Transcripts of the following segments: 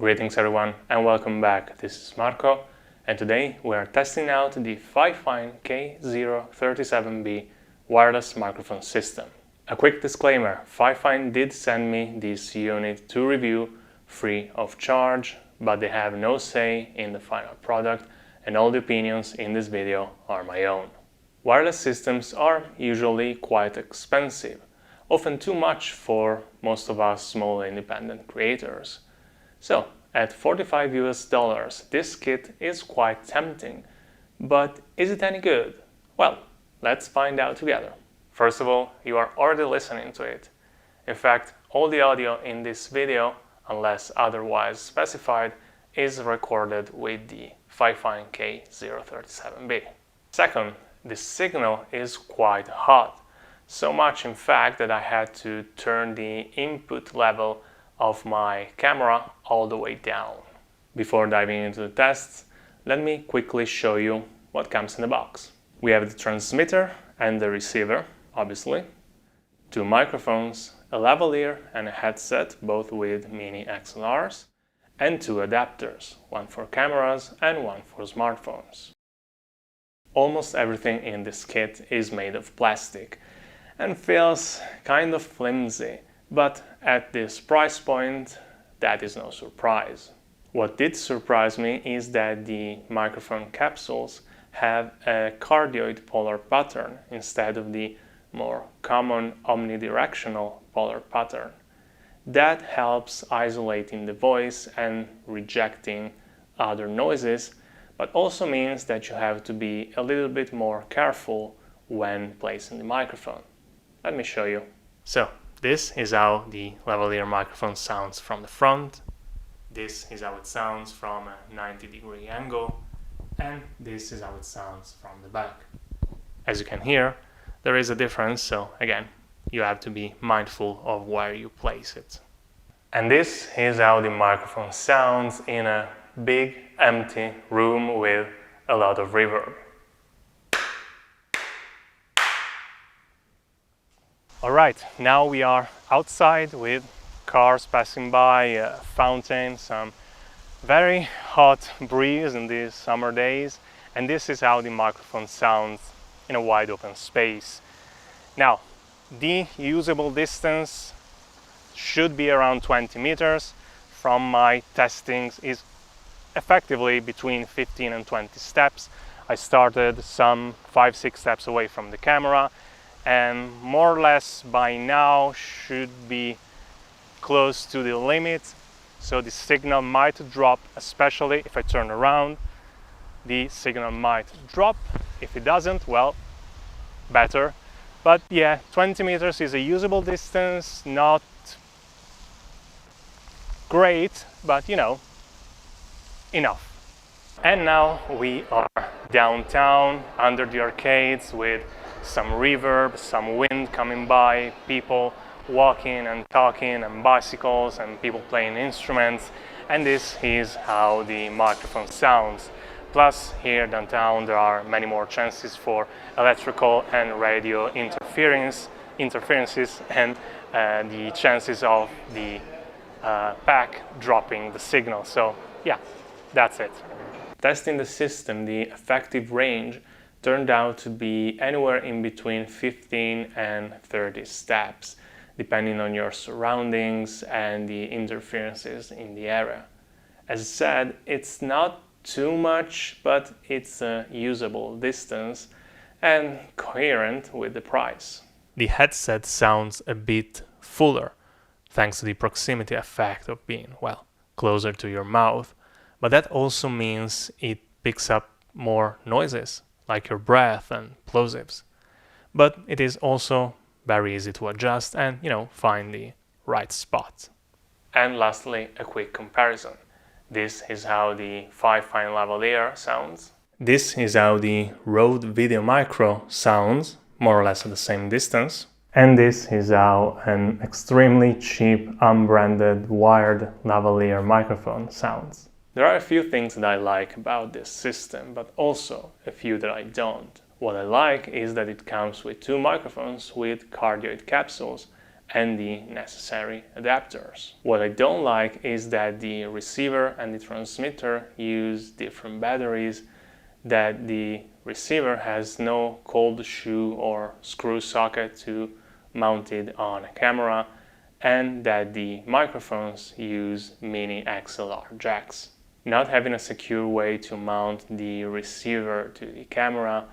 Greetings everyone and welcome back. This is Marco and today we are testing out the FiFine k037b wireless microphone system. A quick disclaimer, FiFine did send me this unit to review free of charge, but they have no say in the final product and all the opinions in this video are my own. Wireless systems are usually quite expensive, often too much for most of us small independent creators. So, at $45 this kit is quite tempting, but is it any good? Well, let's find out together. First of all, you are already listening to it. In fact, all the audio in this video, unless otherwise specified, is recorded with the FiFine k037b. Second, the signal is quite hot, so much in fact that I had to turn the input level of my camera all the way down. Before diving into the tests, let me quickly show you what comes in the box. We have the transmitter and the receiver, obviously, two microphones, a lavalier and a headset, both with mini XLRs, and two adapters, one for cameras and one for smartphones. Almost everything in this kit is made of plastic and feels kind of flimsy, but at this price point, that is no surprise. What did surprise me is that the microphone capsules have a cardioid polar pattern instead of the more common omnidirectional polar pattern. That helps isolating the voice and rejecting other noises, but also means that you have to be a little bit more careful when placing the microphone. Let me show you. So, this is how the lavalier microphone sounds from the front, this is how it sounds from a 90-degree angle, and this is how it sounds from the back. As you can hear, there is a difference, so again, you have to be mindful of where you place it. And this is how the microphone sounds in a big empty room with a lot of reverb. Alright, now we are outside with cars passing by, a fountain, some very hot breeze in these summer days, and this is how the microphone sounds in a wide open space. Now, the usable distance should be around 20 meters. From my testings is effectively between 15 and 20 steps. I started some 5-6 steps away from the camera, and more or less by now should be close to the limit, so the signal might drop, especially if I turn around. The signal might drop. If it doesn't, well, better. But yeah, 20 meters is a usable distance, not great, but you know, enough. And now we are downtown under the arcades with some reverb, some wind coming by, people walking and talking, and bicycles and people playing instruments, and this is how the microphone sounds. Plus, here downtown there are many more chances for electrical and radio interferences and the chances of the pack dropping the signal. So yeah, that's it. Testing the system, the effective range turned out to be anywhere in between 15 and 30 steps, depending on your surroundings and the interferences in the area. As I said, it's not too much, but it's a usable distance and coherent with the price. The headset sounds a bit fuller, thanks to the proximity effect of being, well, closer to your mouth, but that also means it picks up more noises, like your breath and plosives. But it is also very easy to adjust and, find the right spot. And lastly, a quick comparison. This is how the FiFine lavalier sounds. This is how the Rode VideoMicro sounds, more or less at the same distance. And this is how an extremely cheap, unbranded, wired lavalier microphone sounds. There are a few things that I like about this system, but also a few that I don't. What I like is that it comes with two microphones with cardioid capsules and the necessary adapters. What I don't like is that the receiver and the transmitter use different batteries, that the receiver has no cold shoe or screw socket to mount it on a camera, and that the microphones use mini XLR jacks. Not having a secure way to mount the receiver to the camera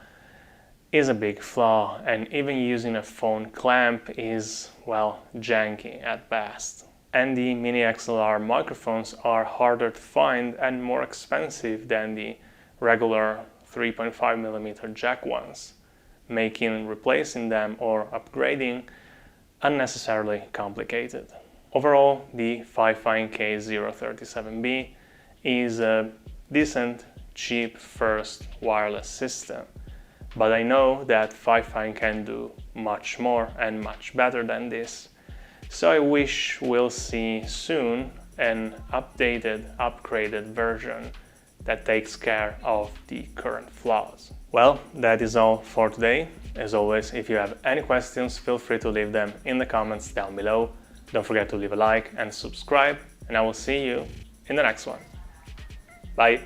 is a big flaw, and even using a phone clamp is, well, janky at best. And the mini XLR microphones are harder to find and more expensive than the regular 3.5mm jack ones, making replacing them or upgrading unnecessarily complicated. Overall, the FiFine k037b is a decent, cheap first wireless system, but I know that FiFine can do much more and much better than this, so I wish we'll see soon an updated, upgraded version that takes care of the current flaws. Well, that is all for today. As always, if you have any questions, feel free to leave them in the comments down below. Don't forget to leave a like and subscribe, and I will see you in the next one. Bye!